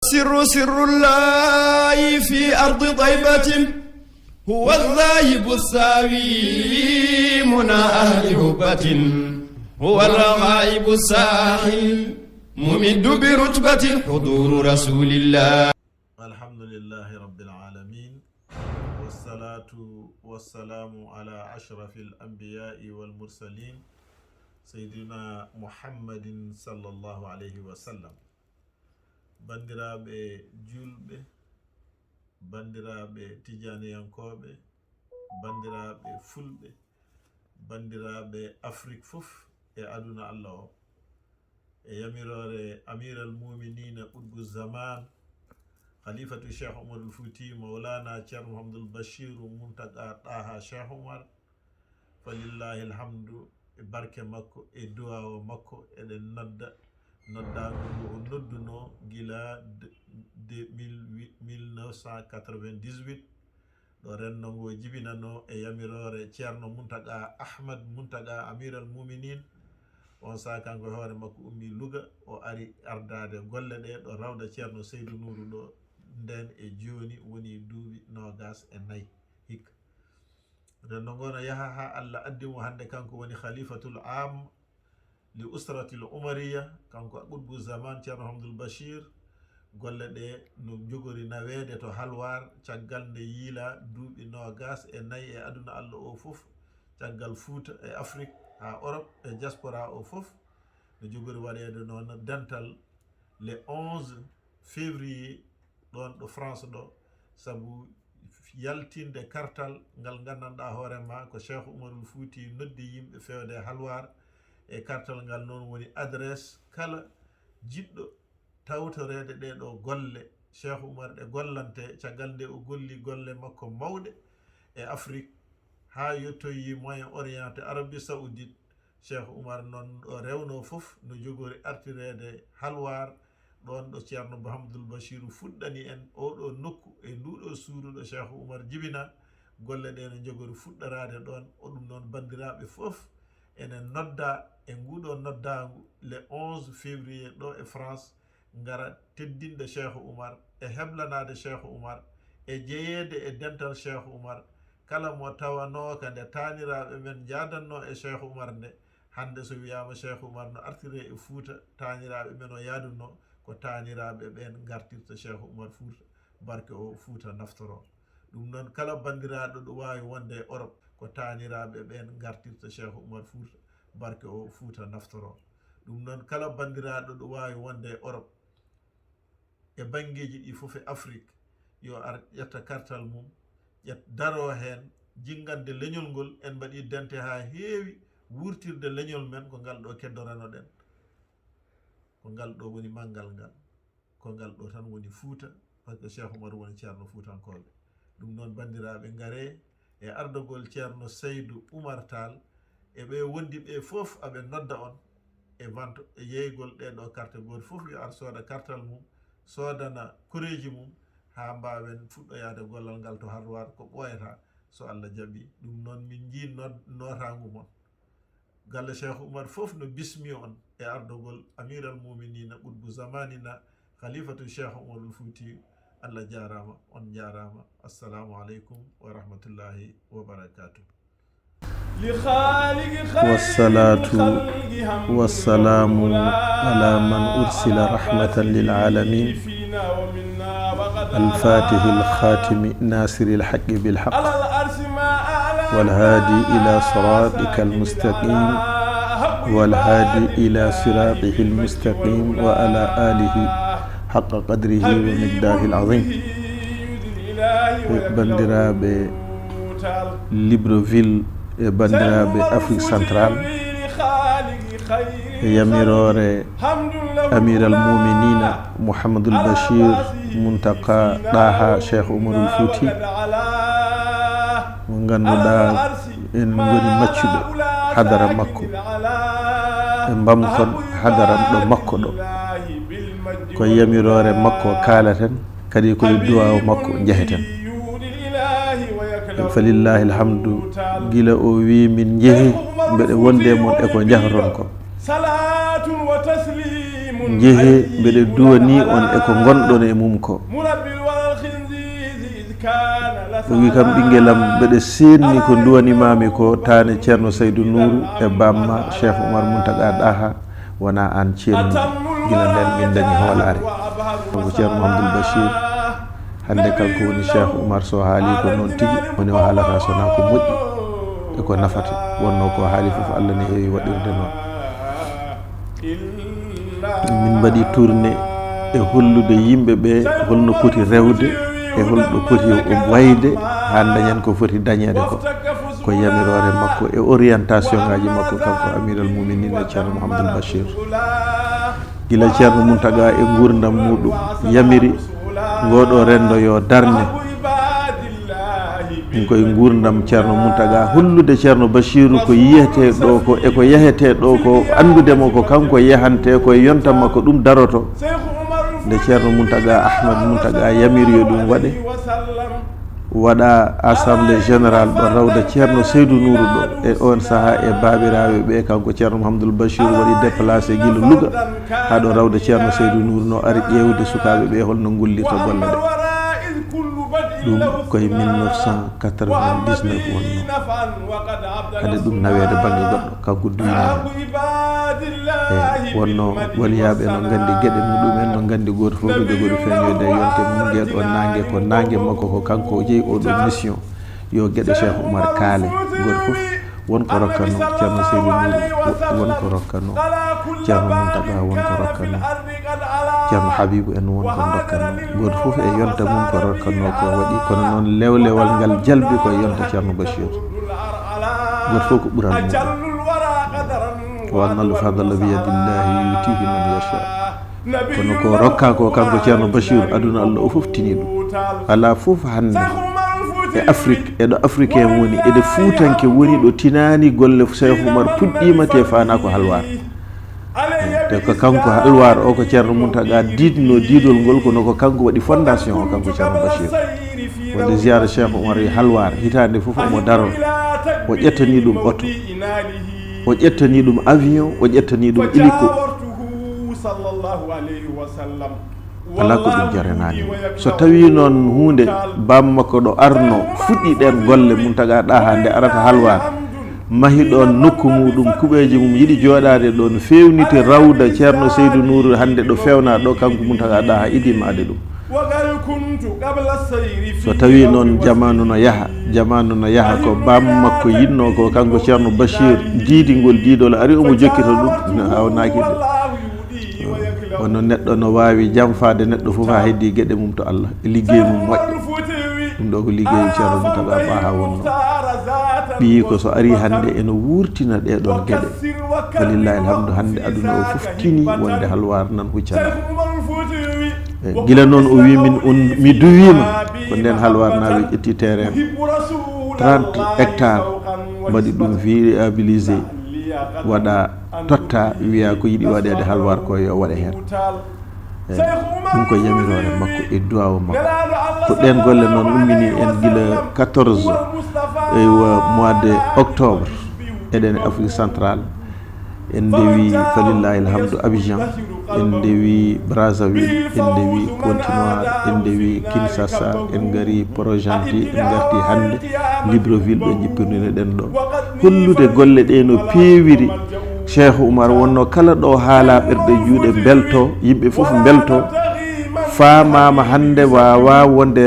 سر الله في أرض طيبة هو الذاهب الساوي منى أهل هبة هو الغائب الساحل ممد برتبة حضور رسول الله. الحمد لله رب العالمين والصلاة والسلام على أشرف الأنبياء والمرسلين سيدنا محمد صلى الله عليه وسلم. bandiraɓe julɓe, bandiraɓe tijaniyankoɓe, bandiraɓe fulɓe, bandiraɓe Afrique fof e aduna Allah o, e yamirore amiral muminina ɓudgu zaman khalifatu cheikh Umarul Fouti maulana ceerno Mouhamadoul Bachiru Muntaga Ɗaha Cheikh Oumar, falillahi alhamdu, e barke makko e duwa o makko eɗen noddago ngu o nodduno gila 1998 ɗo renno ngo jibinano e yamirore ceerno Muntaga Ahmad Muntaga amiral muminin. On saka kanko hoore makko ummi Louga o ari ardade golle ɗe ɗo rawda ceerno Seydou Nourou ɗo nden e joni woni duuɓi 24 hikka. renno ngo no yaha ha Allah addimo hande kanko woni khalifatul am li usratil umariya, kanko ɓurgu zaman ceerno Mouhamadoul Bachir. golle ɗe no jogori nawede to halwar caggal nde yiila duuɓi 24 e aduna Allah o fof, caggal Fouta e Afrique ha Europe e diaspora o fof no jogori waɗede noon dental le 11 février ɗon ɗo France ɗo, sabu yaltinde kartal ngal gandanɗa hoorema ko Cheikh Umarul Fouti noddi yimɓe fewde halwar, e kartal ngal noon woni adresse kala jiɗɗo tawtorede ɗeɗo golle Cheikh Oumar ɗe gollante caggal nde o golli golle makko mawɗe e Afrique ha yettoyi Moyen Orient e Arabie Saoudite. Cheikh Oumar noon ɗo rewno fof no jogori artirede halwar ɗon ɗo ceerno Mouhamadoul Bachiru fuɗɗani en oɗo nokku e nduɗo suudu ɗo Cheikh Oumar jibina. golle ɗe no jogori fuɗɗarade ɗon. o ɗum noon bandiraɓe fof enen nodda e nguɗo noddagu le 11 février ɗo e France, ngara teddinde Cheikh Oumar e heblanade Cheikh Oumar e jeyede e dental Cheikh Oumar. kala mo tawanoka nde taniraɓe men jadanno e Cheikh Oumar nde, hande so wiyama Cheikh Oumar no artire e Fouta, taniraɓe men o yadunno ko taniraɓe ɓen gartirta Cheikh Oumar Fouta, barke o Fouta naftoro. ɗum noon kala bandiraɗo ɗo wawi wonde e Europe, ko taniraɓe ɓen gartirta Cheikh Oumar Fouta, barke o Fouta naftoro. ɗum noon kala bandiraɗo ɗo wawi wonde e Europe e bangeji ɗi fof e Afrique, yo ar ƴetta kartal mum, daro hen jingande leñol ngol. en mbaɗi dente ha heewi wurtirde leñol men ko ngal ɗo keddorano ɗen, ko ngal ɗo woni manggal ngal, ko ngal ɗo tan woni Fouta, par ce que Cheikh Oumar woni ceerno Foutankoɓe. ɗum noon bandiraɓe ngare e ardogol ceerno Seydou Oumar Tall e ɓe wondiɓe fof aɓe nodda on e vente e yeygol ɗeɗo carte goto fof yo ar sooda kartal mum, sodana koreji mum, ha mbawen fuɗɗoyade gollal ngal to halwar ko ɓoyata so Allah jaaɓi. ɗum noon min jii notagu mon galle Cheikh Oumar fof no bismi on e ardogol amiral muminina ɓurgu zamanina khalifatu Cheikh Umarul Fouti. Allah jarama, on jarama. assalamu aleykum wa rahmatullahi wa barakatuh. والصلاة والسلام على من أرسل رحمة للعالمين الفاتح الخاتم ناصر الحق بالحق والهادي إلى صراطك المستقيم والهادي إلى صراطه المستقيم وعلى آله حق قدره ومقداره العظيم. bandiraɓe Libreville e bandiraɓe Afrique centrale e yamirore amiral muminina Mouhamadoul Bachir Muntaga Ɗaha Cheikh Umarul Fouti, mo ganduɗa en goni maccuɓe hadara makko e bamton hadaran ɗo makko ɗo, ko yamirore makko kalaten, kadi koye duwawo makko jeheten. falillahi alhamdu, gila o wi min jeehi mbeɗe wonde mon eko jahron ko. salatun wa taslim jehe mbeɗe duwani on eko gonɗon e mum ko o wi kam ɓinguelam mbeɗe senni ko duwanimami ko tane ceerno Saydou Nourou e bamma Cheikh Oumar Mountaga Daha wona an ceerno gila nden min dañi hoolare ko ceerno Mouhamadoul Bachir hande kanko woni Cheikh Oumar so haali ko noon tigui woni o haalata sona ko moƴƴi eko nafata wonno ko haali foof Allah ne heewi waɗirde noon min mbaɗi tourné e hollude yimɓeɓe holno poti rewde e holɗo poti wayde ha dañen ko foti dañede ko yamirore makko e orientation ngaji makko kanko amiral muminine ceerno Mouhamadoul Bachir gila ceerno Mountaga e gurdam muɗum yamiri ngoɗo rendo yo darne ɗum koye gurdam ceerno Mountaga hollude ceerno Bachiru ko yiyete ɗo ko eko yahete ɗo ko andudemo ko kanko yahante koye yonta makko ɗum daroto nde ceerno Mountaga Ahmad Mountaga yamiri yo ɗum waɗe waɗa assemblée générale ɗo rawda ceerno Saydou Nourou ɗo e on saaha e babiraɓe ɓe kanko ceerno Mouhamadoul Bachir waɗi déplacé guila Louga ha ɗo rawda ceerno Saydou Nourou no ari ƴewde sukaɓe ɓe holno gullita golle ɗe ɗum koye 1999 wonno kadi ɗum nawede banggue goɗɗo kanko duyinama e wonno waliyaɓe no gandi gueɗe muɗumen no gandi goto foof ko jogoɗo feñoyde yonte mum gueɗo nangue ko nangue makko ko kanko jeeyi oɗo mission yo gueɗe Cheikh Oumar kaale goto foof wonko rokkano ceerno Saydou Nourou wonko rokkano ceerno Mountaga wonko rokkano ceerno Habibou en wonko dokkano goto foof e yonta mum ko rokkano ko waɗi kono noon lewlewal ngal jalbi koye yonta ceerno Bachir goto foof ko ɓural muɗum wa anna al-fadla bi yadillahi yutihi man yasha kono ko rokka ko kanko ceerno Bachir aduna Allah o foof tini ɗum ala foof hande e Afrique eɗo africain woni eɗe fuutanke woni ɗo tinani golle Cheikh Oumar puɗɗima te fana ko halwar te ko kanko halwar o ko ceerno Mountaga didno didol ngol kono ko kanko waɗi fondation o kanko ceerno Bachir wonde ziyara Cheikh Oumar e halwar hitande foof omo darol o ƴettani ɗum auto o ƴettani ɗum avion o ƴettani ɗum hélico ala ko ɗum jaranani so tawi noon hunde bamma ko ɗo arno fuɗɗi ɗen golle Mountaga Daha nde arata halwar mahi ɗon nokku muɗum kuɓeji mum yiɗi joɗade ɗon fewniti rawda ceerno Saydou Nourou hande ɗo fewna ɗo kanko Mountaga Daha idima ade ɗum so tawi noon jamanu no yaha ko bammakko yinno ko kanko ceerno Bachir diidingol diidol ari omo jokkita ɗum no hawnakide wonno neɗɗo no wawi jamfade neɗɗo foof ha heddi gueɗe mum to Allah e liggey mum moƴƴo ɗum ɗo ko liggeyu ceerno Mountaga Daha wonno ɓi ko so ari hande eno wurtina ɗeɗon gueɗe walillahi alhamdu hande aduna o foof tini wonde halwar nan huccana gila noon o wi mi duwima ko nden halwar naɓe ƴetti terrain 30 hectares mbaɗi ɗum viabilisé waɗa totta wiya ko yiɗi waɗede halwar ko yo waɗe hen ɗum ko yamirore makko e duwawo makko ko ɗen golle noon ummini en guila 14 mois de octobre eɗen Afrique centrale en ndewi falillahi alhamdu Abidjan en ndewi Brazzaville en ndewi Continoire en ndewi Kinshasa en gari Port-Gentil en garti hande Libreville ɗo jippirnine ɗen ɗo hollude golle ɗe no peewiri Cheikh Oumar wonno kala ɗo haala ɓerɗe juuɗe belto yimɓe fof belto famama hande wawa wonde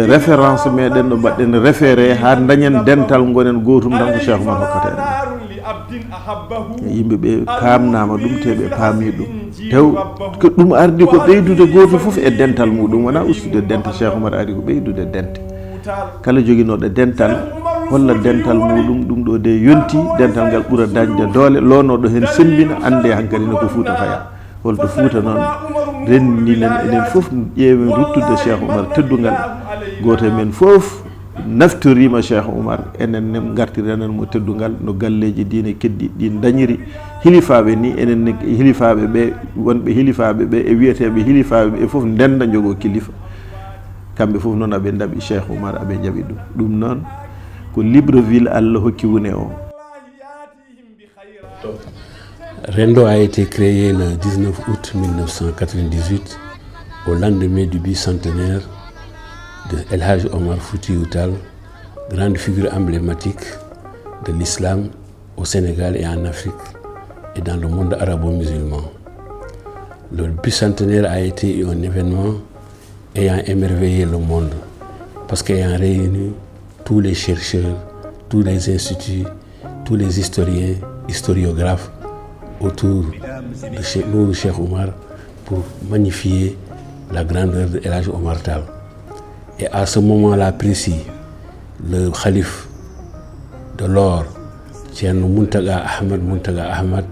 référence meɗen ɗo mbaɗɗen référé ha dañen dental gonen gotum tan ko Cheikh Oumar hokkata en yimɓeɓe pamnama ɗum te ɓe paami ɗum tew ko ɗum ardi ko ɓeydude goto foof e dental muɗum wona ustude dente Cheikh Oumar ari ko ɓeydude dente kala joguinoɗo dental holla dental muɗum ɗum ɗo de yonti dental ngal ɓuura dañde doole lownoɗo hen sembina ande hankkadi no ko Fouta Faya holto Fouta noon renninen enen foof ƴeewen ruttude Cheikh Oumar teddugal goto men foof naftorima Cheikh Oumar enen gartirenen mo teddugal no galleji diine keddi ɗin dañiri hilifaɓe ni enen hilifaɓe ɓe wonɓe hilifaɓe ɓe e wiyeteɓe hilifaɓe ɓe foof ndenda jogo kilifa kamɓe foof noon aɓe daaɓi Cheikh Oumar aɓe jaaɓi ɗum noon ko Libreville Allah hokki wune o Rendo a été créé le 19 août 1998, au lendemain du bicentenaire de El Hadj Omar Foutiyou Tall, grande figure emblématique de l'islam au Sénégal et en Afrique et dans le monde arabo-musulman. Le bicentenaire a été un événement ayant émerveillé le monde parce qu'ayant réuni tous les chercheurs, tous les instituts, tous les historiens, historiographes autour de Nourou Cheikh Oumar pour magnifier la grandeur de El Hadj Omar Tall. Et à ce moment-là précis, le calife de l'or, Thierno Mountaga Ahmad,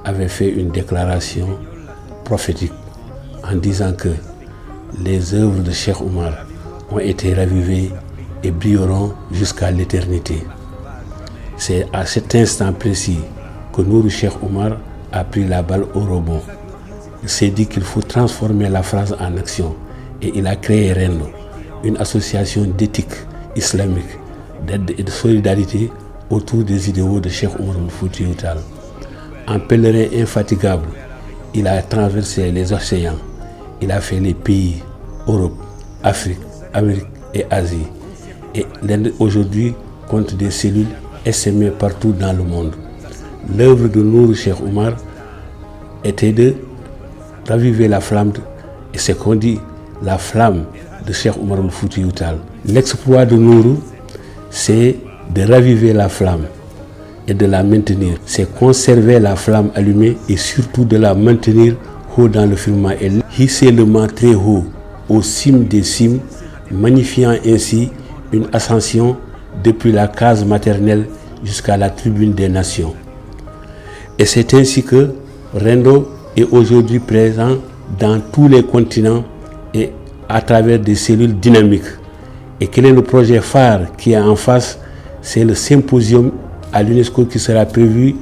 avait fait une déclaration prophétique en disant que les œuvres de Cheikh Oumar ont été ravivées et brilleront jusqu'à l'éternité. C'est à cet instant précis que Nourou Cheikh Oumar a pris la balle au rebond. Il s'est dit qu'il faut transformer la phrase en action et il a créé Rendo, une association d'éthique islamique, d'aide et de solidarité autour des idéaux de Cheikh Oumar Foutiyou Tall. En pèlerin infatigable, il a traversé les océans, il a fait les pays, Europe, Afrique, Amérique et Asie. Et l'Inde aujourd'hui compte des cellules essaimées partout dans le monde. L'œuvre de Nourou Cheikh Oumar était de raviver la flamme, et c'est qu'on dit la flamme de Cheikh Oumar Foutiyou Tall. L'exploit de Nourou, c'est de raviver la flamme et de la maintenir. C'est conserver la flamme allumée et surtout de la maintenir haut dans le firmament et hisser le mât très haut, aux cimes des cimes, magnifiant ainsi une ascension depuis la case maternelle jusqu'à la tribune des nations. Et c'est ainsi que Rendo est aujourd'hui présent dans tous les continents et à travers des cellules dynamiques. Et quel est le projet phare qui est en face? C'est le symposium à l'UNESCO qui sera prévu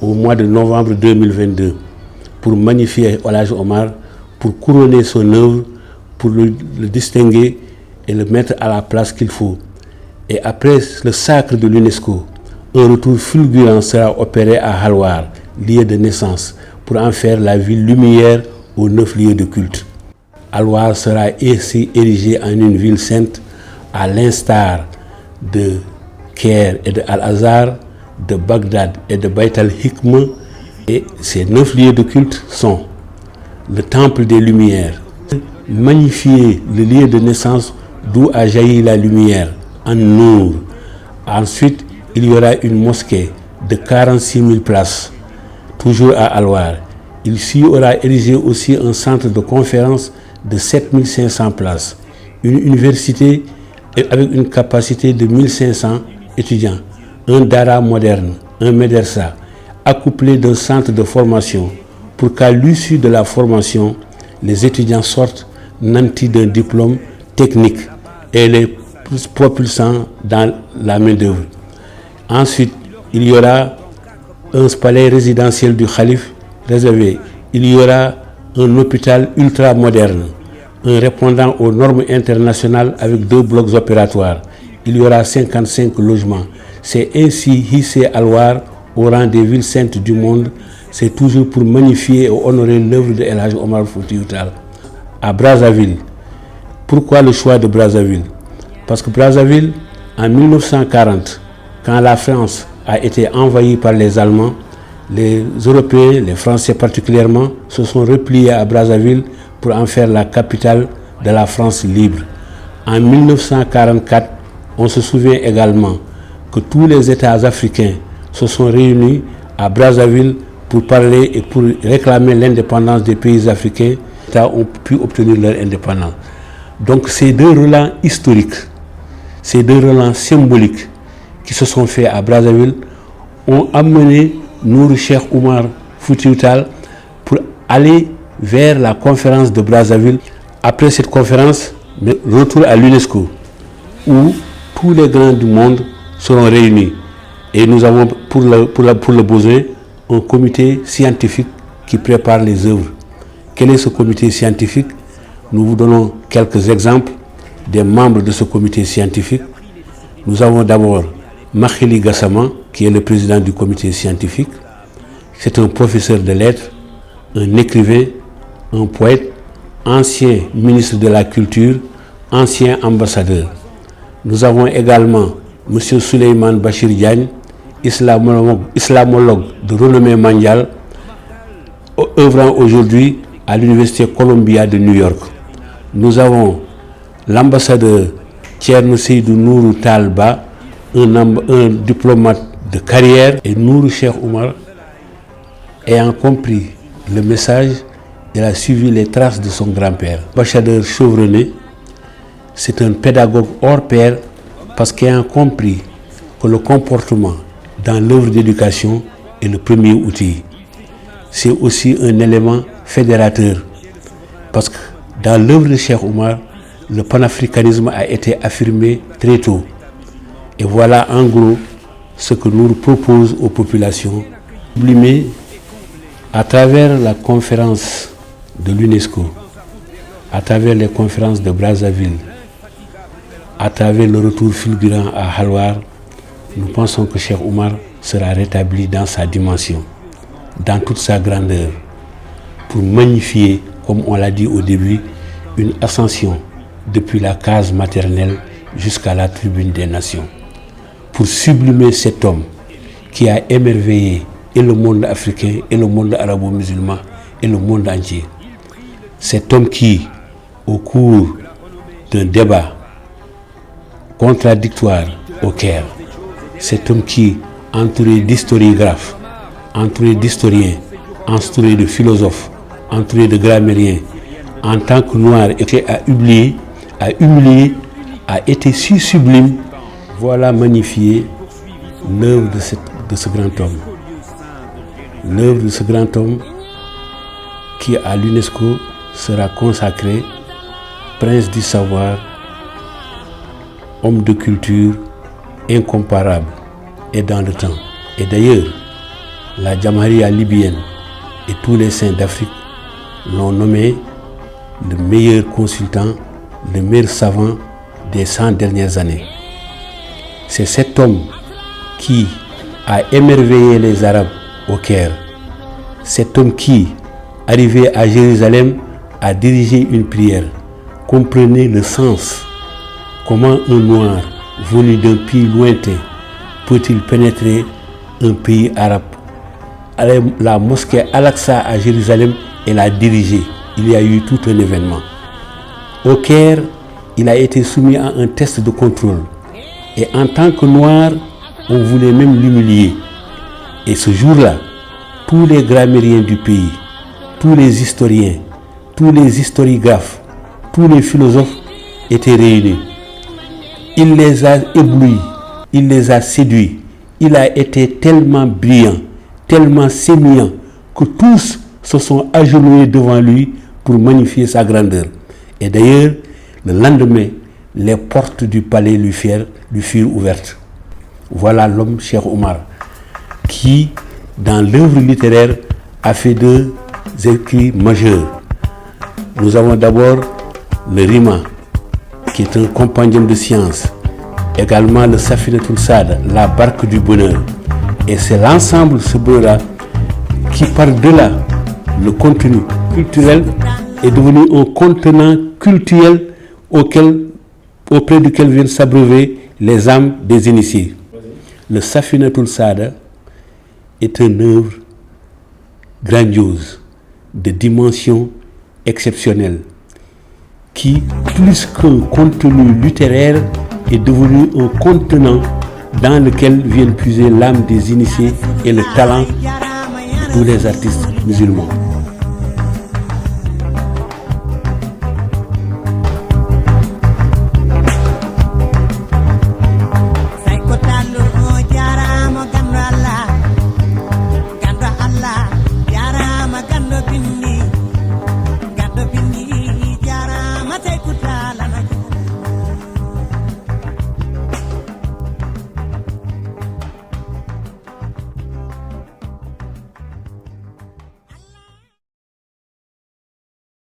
au mois de novembre 2022 pour magnifier El Hadj Omar, pour couronner son œuvre, pour le distinguer et le mettre à la place qu'il faut. Et après le sacre de l'UNESCO, un retour fulgurant sera opéré à Halwar, lieu de naissance, pour en faire la ville lumière aux 9 lieux de culte. Halwar sera ainsi érigé en une ville sainte, à l'instar de Caire et de Al-Azhar, de Bagdad et de Bayt al-Hikma. Et ces 9 lieux de culte sont le temple des lumières, magnifier le lieu de naissance d'où a jailli la lumière, en Nour. Ensuite, il y aura une mosquée de 46 000 places, toujours à Halwar. Il y aura érigé aussi un centre de conférence de 7 500 places, une université avec une capacité de 1500 étudiants, un dara moderne, un médersa, accouplé d'un centre de formation pour qu'à l'issue de la formation, les étudiants sortent nantis d'un diplôme technique et les propulsant dans la main-d'œuvre. Ensuite, il y aura un palais résidentiel du calife réservé. Il y aura un hôpital ultra moderne, un répondant aux normes internationales avec 2 blocs opératoires. Il y aura 55 logements. C'est ainsi hissé Halwar au rang des villes saintes du monde. C'est toujours pour magnifier et honorer l'œuvre de El Hadj Omar Foutiyou Tall. À Brazzaville. Pourquoi le choix de Brazzaville? Parce que Brazzaville, en 1940, quand la France a été envahie par les Allemands, les Européens, les Français particulièrement, se sont repliés à Brazzaville pour en faire la capitale de la France libre. En 1944, on se souvient également que tous les États africains se sont réunis à Brazzaville pour parler et pour réclamer l'indépendance des pays africains. Les États ont pu obtenir leur indépendance. Donc ces 2 relents historiques, ces 2 relents symboliques qui se sont faits à Brazzaville ont amené Nourou Cheikh Oumar Foutiyou Tall pour aller vers la conférence de Brazzaville. Après cette conférence, le retour à l'UNESCO où tous les grands du monde seront réunis. Et nous avons pour le besoin un comité scientifique qui prépare les œuvres. Quel est ce comité scientifique? Nous vous donnons quelques exemples des membres de ce comité scientifique. Nous avons d'abord Makhili Gassama, qui est le président du comité scientifique, C'est un professeur de lettres, un écrivain, un poète, ancien ministre de la Culture, ancien ambassadeur. Nous avons également M. Souleymane Bachir Diagne, islamologue de renommée mondiale, œuvrant aujourd'hui à l'Université Columbia de New York. Nous avons l'ambassadeur Thierno Seydou Nourou Talba, un diplomate de carrière, et Nourou Cheikh Oumar, ayant compris le message, il a suivi les traces de son grand-père. L'ambassadeur chevronné, c'est un pédagogue hors pair parce qu'ayant compris que le comportement dans l'œuvre d'éducation est le premier outil. C'est aussi un élément fédérateur parce que dans l'œuvre de Cheikh Oumar, le panafricanisme a été affirmé très tôt. Et voilà en gros ce que nous propose aux populations. Sublimer à travers la conférence de l'UNESCO, à travers les conférences de Brazzaville, à travers le retour fulgurant à Halwar, nous pensons que Cheikh Oumar sera rétabli dans sa dimension, dans toute sa grandeur, pour magnifier, comme on l'a dit au début, une ascension depuis la case maternelle jusqu'à la tribune des nations, pour sublimer cet homme qui a émerveillé et le monde africain, et le monde arabo-musulman, et le monde entier. Cet homme qui, au cours d'un débat contradictoire au Caire, cet homme qui, entouré d'historiographes, entouré d'historiens, entouré de philosophes, entouré de grammairiens, en tant que noir, a humilié, a été si sublime. Voilà magnifier l'œuvre de ce grand homme. L'œuvre de ce grand homme qui à l'UNESCO sera consacré prince du savoir, homme de culture incomparable et dans le temps. Et d'ailleurs, la Jamaria libyenne et tous les saints d'Afrique l'ont nommé le meilleur consultant, le meilleur savant des 100 dernières années. C'est cet homme qui a émerveillé les Arabes au Caire. Cet homme qui, arrivé à Jérusalem, a dirigé une prière. Comprenez le sens. Comment un noir venu d'un pays lointain peut-il pénétrer un pays arabe? La mosquée Al-Aqsa à Jérusalem, elle a dirigé. Il y a eu tout un événement. Au Caire, il a été soumis à un test de contrôle. Et en tant que noir, on voulait même l'humilier. Et ce jour-là, tous les grammairiens du pays, tous les historiens, tous les historiographes, tous les philosophes étaient réunis. Il les a éblouis, il les a séduits. Il a été tellement brillant, tellement sémillant, que tous se sont agenouillés devant lui pour magnifier sa grandeur. Et d'ailleurs, le lendemain, les portes du palais lui furent ouvertes. Voilà l'homme Cheikh Oumar, qui, dans l'œuvre littéraire, a fait deux écrits majeurs. Nous avons d'abord le Rima, qui est un compendium de sciences. Également le Safinatul Saada, la barque du bonheur. Et c'est l'ensemble, ce bonheur-là, qui par-delà le contenu culturel est devenu un contenant culturel auprès duquel viennent s'abreuver les âmes des initiés. Le Safinatul Saada est une œuvre grandiose, de dimension exceptionnelle, qui, plus qu'un contenu littéraire, est devenu un contenant dans lequel viennent puiser l'âme des initiés et le talent de tous les artistes musulmans.